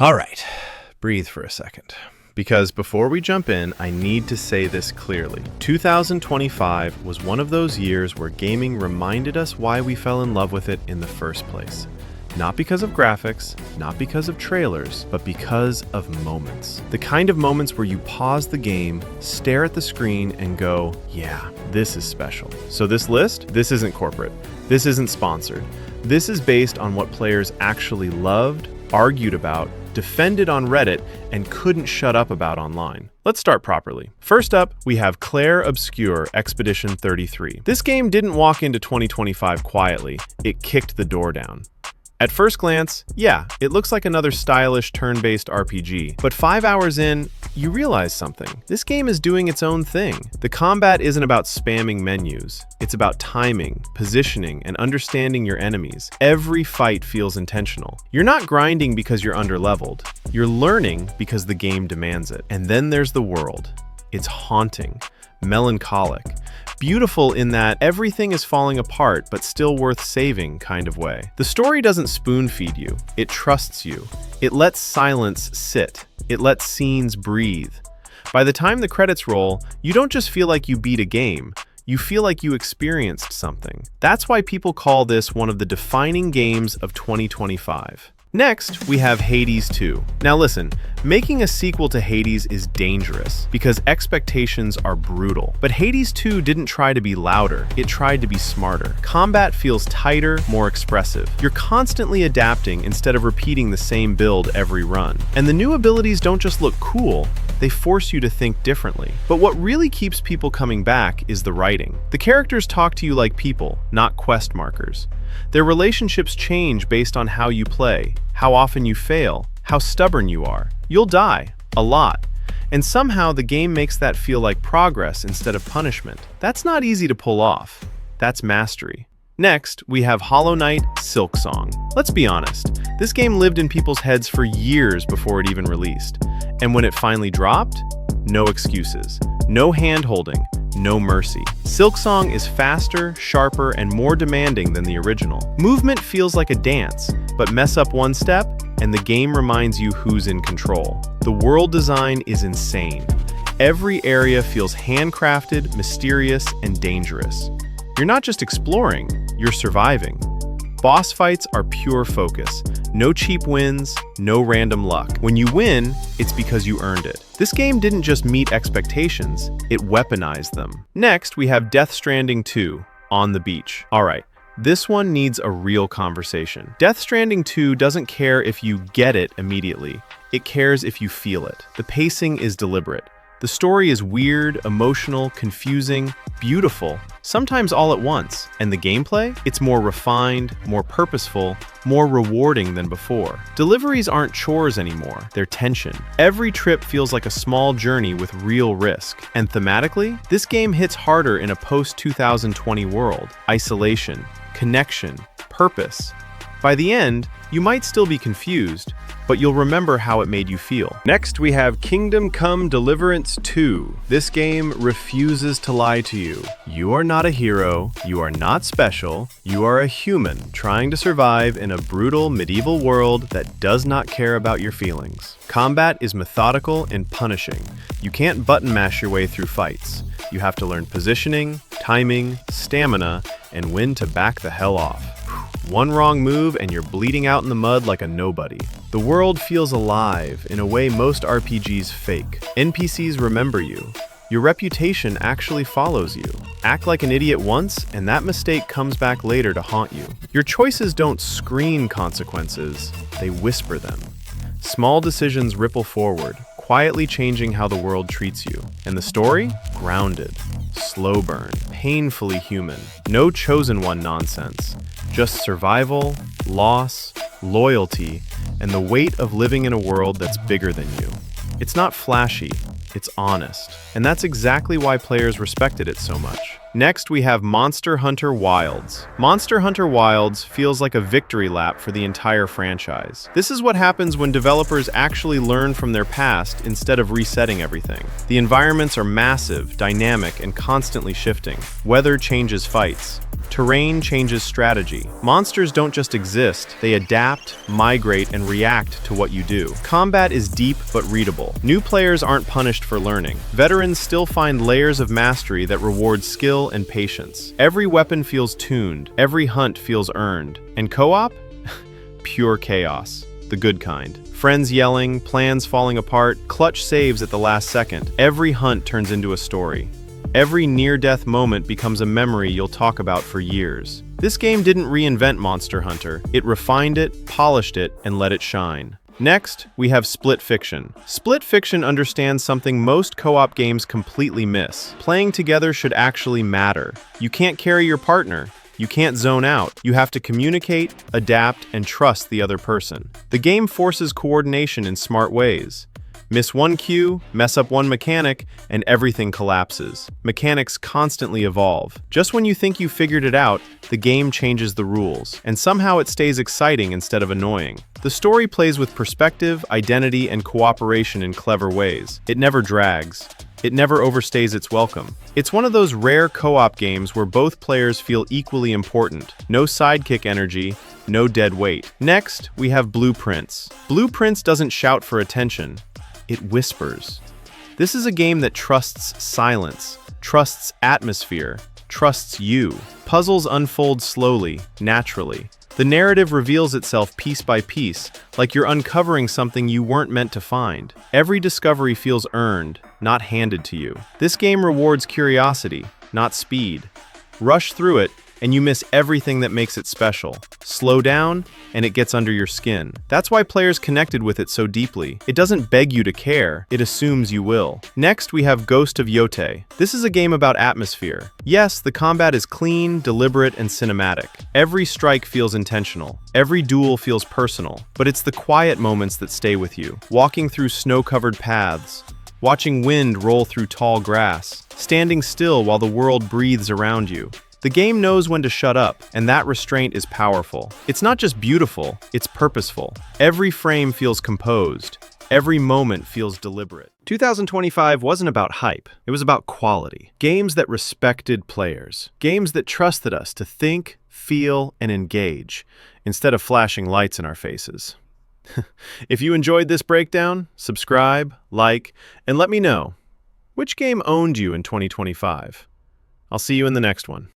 All right, breathe for a second. Because before we jump in, I need to say this clearly. 2025 was one of those years where gaming reminded us why we fell in love with it in the first place. Not because of graphics, not because of trailers, but because of moments. The kind of moments where you pause the game, stare at the screen, and go, yeah, this is special. So this list, this isn't corporate. This isn't sponsored. This is based on what players actually loved, argued about, defended on Reddit, and couldn't shut up about online. Let's start properly. First up, we have Claire Obscure Expedition 33. This game didn't walk into 2025 quietly, it kicked the door down. At first glance, yeah, it looks like another stylish turn-based RPG, but 5 hours in, you realize something. This game is doing its own thing. The combat isn't about spamming menus. It's about timing, positioning, and understanding your enemies. Every fight feels intentional. You're not grinding because you're underleveled. You're learning because the game demands it. And then there's the world. It's haunting, melancholic, beautiful in that everything is falling apart but still worth saving kind of way. The story doesn't spoon-feed you. It trusts you. It lets silence sit. It lets scenes breathe. By the time the credits roll, you don't just feel like you beat a game. You feel like you experienced something. That's why people call this one of the defining games of 2025. Next, we have Hades 2. Now listen, making a sequel to Hades is dangerous because expectations are brutal. But Hades 2 didn't try to be louder, it tried to be smarter. Combat feels tighter, more expressive. You're constantly adapting instead of repeating the same build every run. And the new abilities don't just look cool, they force you to think differently. But what really keeps people coming back is the writing. The characters talk to you like people, not quest markers. Their relationships change based on how you play, how often you fail, how stubborn you are. You'll die, a lot. And somehow the game makes that feel like progress instead of punishment. That's not easy to pull off. That's mastery. Next, we have Hollow Knight Silksong. Let's be honest, this game lived in people's heads for years before it even released. And when it finally dropped, no excuses, no hand-holding, no mercy. Silksong is faster, sharper, and more demanding than the original. Movement feels like a dance, but mess up one step, and the game reminds you who's in control. The world design is insane. Every area feels handcrafted, mysterious, and dangerous. You're not just exploring, you're surviving. Boss fights are pure focus. No cheap wins, no random luck. When you win, it's because you earned it. This game didn't just meet expectations, it weaponized them. Next, we have Death Stranding 2, On the Beach. All right, this one needs a real conversation. Death Stranding 2 doesn't care if you get it immediately. It cares if you feel it. The pacing is deliberate. The story is weird, emotional, confusing, beautiful, sometimes all at once. And the gameplay? It's more refined, more purposeful, more rewarding than before. Deliveries aren't chores anymore, they're tension. Every trip feels like a small journey with real risk. And thematically, this game hits harder in a post-2020 world. Isolation, connection, purpose. By the end, you might still be confused, but you'll remember how it made you feel. Next, we have Kingdom Come Deliverance 2. This game refuses to lie to you. You are not a hero, you are not special, you are a human trying to survive in a brutal medieval world that does not care about your feelings. Combat is methodical and punishing. You can't button mash your way through fights. You have to learn positioning, timing, stamina, and when to back the hell off. One wrong move and you're bleeding out in the mud like a nobody. The world feels alive in a way most RPGs fake. NPCs remember you. Your reputation actually follows you. Act like an idiot once, and that mistake comes back later to haunt you. Your choices don't scream consequences, they whisper them. Small decisions ripple forward, quietly changing how the world treats you. And the story? Grounded, slow burn, painfully human. No chosen one nonsense. Just survival, loss, loyalty, and the weight of living in a world that's bigger than you. It's not flashy, it's honest. And that's exactly why players respected it so much. Next, we have Monster Hunter Wilds. Monster Hunter Wilds feels like a victory lap for the entire franchise. This is what happens when developers actually learn from their past instead of resetting everything. The environments are massive, dynamic, and constantly shifting. Weather changes fights. Terrain changes strategy. Monsters don't just exist, they adapt, migrate, and react to what you do. Combat is deep but readable. New players aren't punished for learning. Veterans still find layers of mastery that reward skill and patience. Every weapon feels tuned, every hunt feels earned. And co-op? Pure chaos. The good kind. Friends yelling, plans falling apart, clutch saves at the last second. Every hunt turns into a story. Every near-death moment becomes a memory you'll talk about for years. This game didn't reinvent Monster Hunter. It refined it, polished it, and let it shine. Next, we have Split Fiction. Split Fiction understands something most co-op games completely miss. Playing together should actually matter. You can't carry your partner. You can't zone out. You have to communicate, adapt, and trust the other person. The game forces coordination in smart ways. Miss one cue, mess up one mechanic, and everything collapses. Mechanics constantly evolve. Just when you think you figured it out, the game changes the rules, and somehow it stays exciting instead of annoying. The story plays with perspective, identity, and cooperation in clever ways. It never drags. It never overstays its welcome. It's one of those rare co-op games where both players feel equally important. No sidekick energy, no dead weight. Next, we have Blueprints. Blueprints doesn't shout for attention. It whispers. This is a game that trusts silence, trusts atmosphere, trusts you. Puzzles unfold slowly, naturally. The narrative reveals itself piece by piece, like you're uncovering something you weren't meant to find. Every discovery feels earned, not handed to you. This game rewards curiosity, not speed. Rush through it, and you miss everything that makes it special. Slow down, and it gets under your skin. That's why players connected with it so deeply. It doesn't beg you to care, it assumes you will. Next, we have Ghost of Yote. This is a game about atmosphere. Yes, the combat is clean, deliberate, and cinematic. Every strike feels intentional. Every duel feels personal. But it's the quiet moments that stay with you. Walking through snow-covered paths, watching wind roll through tall grass, standing still while the world breathes around you. The game knows when to shut up, and that restraint is powerful. It's not just beautiful, it's purposeful. Every frame feels composed. Every moment feels deliberate. 2025 wasn't about hype, it was about quality. Games that respected players. Games that trusted us to think, feel, and engage, instead of flashing lights in our faces. If you enjoyed this breakdown, subscribe, like, and let me know, which game owned you in 2025? I'll see you in the next one.